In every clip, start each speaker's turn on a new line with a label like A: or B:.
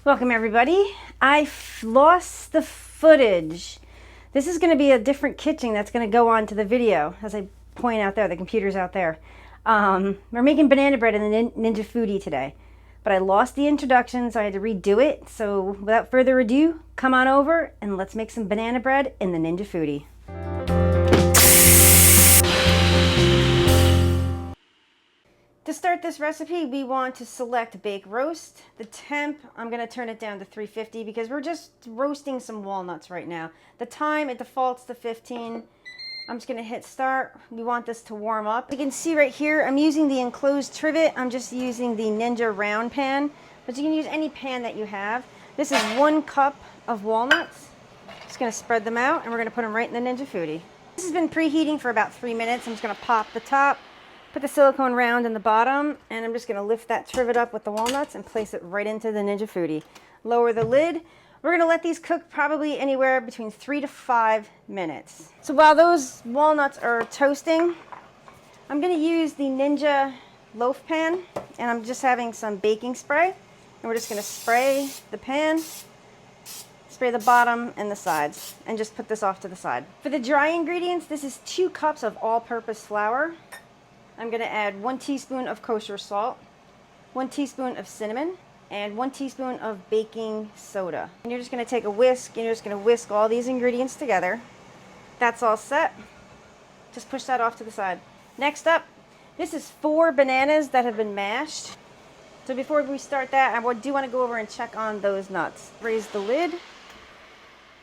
A: Welcome everybody. I lost the footage. This is going to be a different kitchen that's going to go on to the video, as I point out there, the computer's out there. We're making banana bread in the Ninja Foodi today, but I lost the introduction, so I had to redo it. So without further ado, come on over and let's make some banana bread in the Ninja Foodi. To start this recipe, we want to select bake roast. The temp, I'm going to turn it down to 350 because we're just roasting some walnuts right now. The time, it defaults to 15. I'm just going to hit start. We want this to warm up. You can see right here, I'm using the enclosed trivet. I'm just using the Ninja round pan, but you can use any pan that you have. This is 1 cup of walnuts. Just going to spread them out and we're going to put them right in the Ninja Foodi. This has been preheating for about 3 minutes. I'm just going to pop the top. Put the silicone round in the bottom, and I'm just going to lift that trivet up with the walnuts and place it right into the Ninja Foodi. Lower the lid. We're going to let these cook probably anywhere between 3 to 5 minutes. So while those walnuts are toasting, I'm going to use the Ninja loaf pan, and I'm just having some baking spray. And we're just going to spray the pan, spray the bottom and the sides, and just put this off to the side. For the dry ingredients, this is 2 cups of all-purpose flour. I'm going to add 1 teaspoon of kosher salt, 1 teaspoon of cinnamon, and 1 teaspoon of baking soda. And you're just going to take a whisk, and you're just going to whisk all these ingredients together. That's all set. Just push that off to the side. Next up, this is 4 bananas that have been mashed. So before we start that, I do want to go over and check on those nuts. Raise the lid.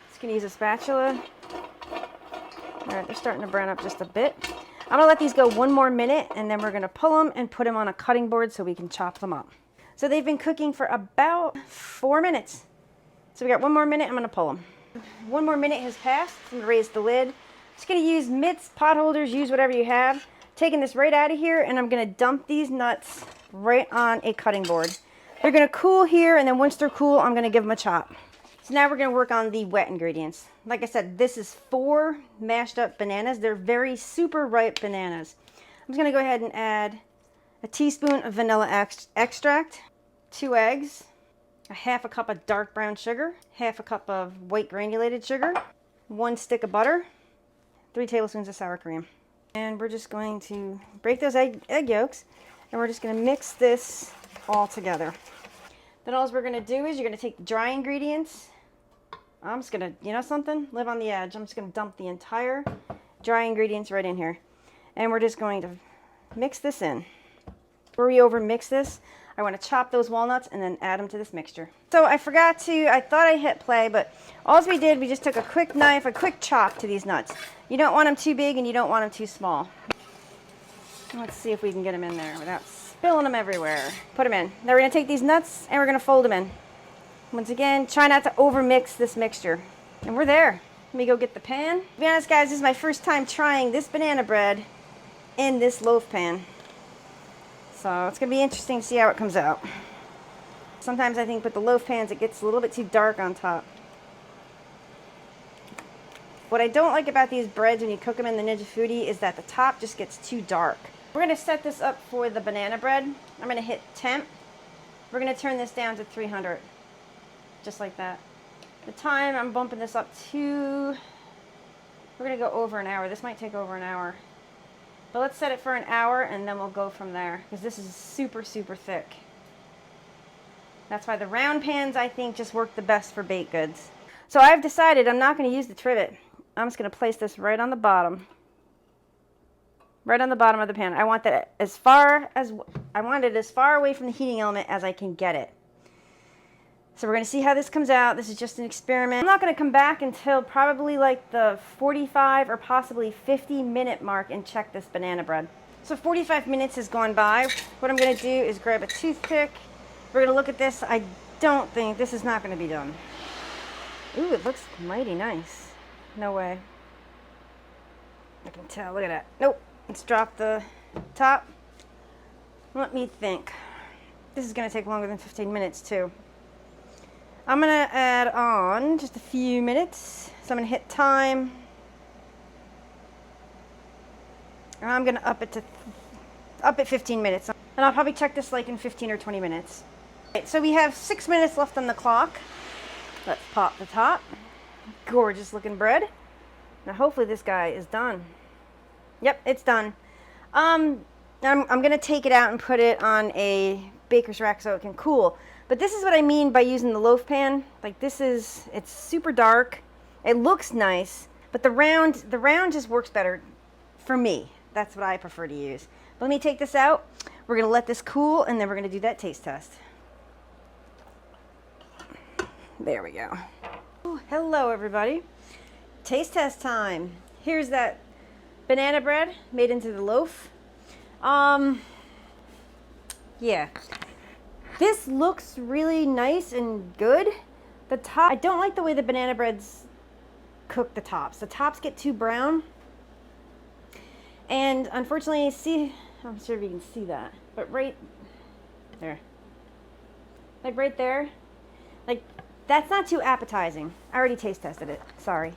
A: Just going to use a spatula. All right, they're starting to brown up just a bit. I'm going to let these go 1 more minute, and then we're going to pull them and put them on a cutting board so we can chop them up. So they've been cooking for about 4 minutes. So we got 1 more minute, I'm going to pull them. 1 more minute has passed. I'm going to raise the lid. Just going to use mitts, pot holders, use whatever you have. Taking this right out of here, and I'm going to dump these nuts right on a cutting board. They're going to cool here, and then once they're cool, I'm going to give them a chop. So now we're going to work on the wet ingredients. Like I said, this is 4 mashed up bananas. They're very super ripe bananas. I'm just going to go ahead and add a teaspoon of vanilla extract, 2 eggs, a half a cup of dark brown sugar, half a cup of white granulated sugar, 1 stick of butter, 3 tablespoons of sour cream. And we're just going to break those egg yolks, and we're just going to mix this all together. Then all we're going to do is you're going to take the dry ingredients. I'm just going to, you know something? Live on the edge. I'm just going to dump the entire dry ingredients right in here. And we're just going to mix this in. Before we over mix this, I want to chop those walnuts and then add them to this mixture. So I thought I hit play, but all we did, we just took a quick knife, a quick chop to these nuts. You don't want them too big and you don't want them too small. Let's see if we can get them in there without spilling them everywhere. Put them in. Now we're going to take these nuts and we're going to fold them in. Once again, try not to over mix this mixture. And we're there. Let me go get the pan. To be honest guys, this is my first time trying this banana bread in this loaf pan. So it's going to be interesting to see how it comes out. Sometimes I think with the loaf pans it gets a little bit too dark on top. What I don't like about these breads when you cook them in the Ninja Foodi is that the top just gets too dark. We're going to set this up for the banana bread. I'm going to hit temp. We're going to turn this down to 300. Just like that. The time, I'm bumping this up to, we're going to go over an hour. This might take over an hour. But let's set it for an hour and then we'll go from there. Because this is super, super thick. That's why the round pans, I think, just work the best for baked goods. So I've decided I'm not going to use the trivet. I'm just going to place this right on the bottom. Right on the bottom of the pan. I want it as far away from the heating element as I can get it. So we're going to see how this comes out. This is just an experiment. I'm not going to come back until probably like the 45 or possibly 50-minute mark and check this banana bread. So 45 minutes has gone by. What I'm going to do is grab a toothpick. We're going to look at this. I don't think this is not going to be done. Ooh, it looks mighty nice. No way. I can tell. Look at that. Nope. Let's drop the top. Let me think. This is going to take longer than 15 minutes too. I'm going to add on just a few minutes. So I'm going to hit time. And I'm going to up it 15 minutes. And I'll probably check this like in 15 or 20 minutes. Okay, so we have 6 minutes left on the clock. Let's pop the top. Gorgeous looking bread. Now hopefully this guy is done. Yep, it's done. I'm gonna take it out and put it on a baker's rack so it can cool. But this is what I mean by using the loaf pan. Like it's super dark. It looks nice, but the round just works better for me. That's what I prefer to use. Let me take this out. We're gonna let this cool and then we're gonna do that taste test. There we go. Ooh, hello everybody. Taste test time. Here's that banana bread made into the loaf. Yeah. This looks really nice and good. The top, I don't like the way the banana breads cook the tops. The tops get too brown. And unfortunately, I'm sure if you can see that, but right there, like right there, like that's not too appetizing. I already taste tested it, sorry.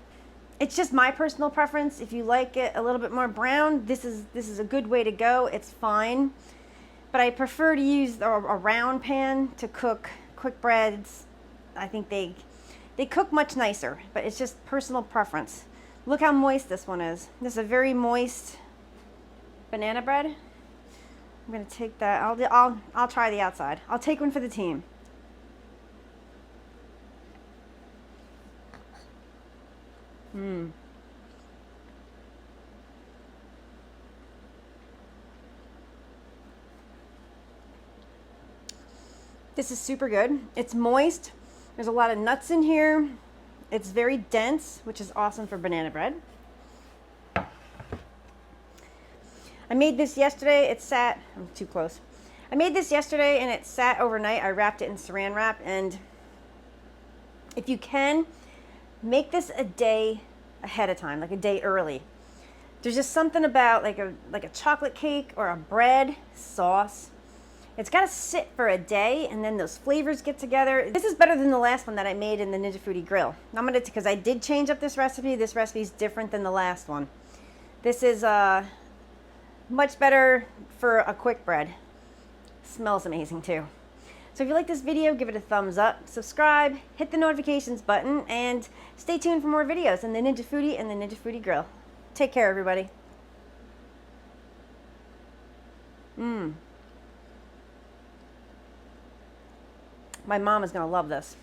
A: It's just my personal preference. If you like it a little bit more brown, this is a good way to go. It's fine. But I prefer to use a round pan to cook quick breads. I think they cook much nicer, but it's just personal preference. Look how moist this one is. This is a very moist banana bread. I'm gonna take that. I'll try the outside. I'll take one for the team. This is super good. It's moist. There's a lot of nuts in here. It's very dense, which is awesome for banana bread. I made this yesterday. I'm too close. I made this yesterday and it sat overnight. I wrapped it in saran wrap, and if you can, make this a day ahead of time, like a day early. There's just something about like a chocolate cake or a bread sauce. It's got to sit for a day, and then those flavors get together. This is better than the last one that I made in the Ninja Foodi grill. Because I did change up this recipe. This recipe is different than the last one. This is much better for a quick bread. Smells amazing too. So if you like this video, give it a thumbs up, subscribe, hit the notifications button, and stay tuned for more videos in the Ninja Foodi and the Ninja Foodi grill. Take care, everybody. My mom is going to love this.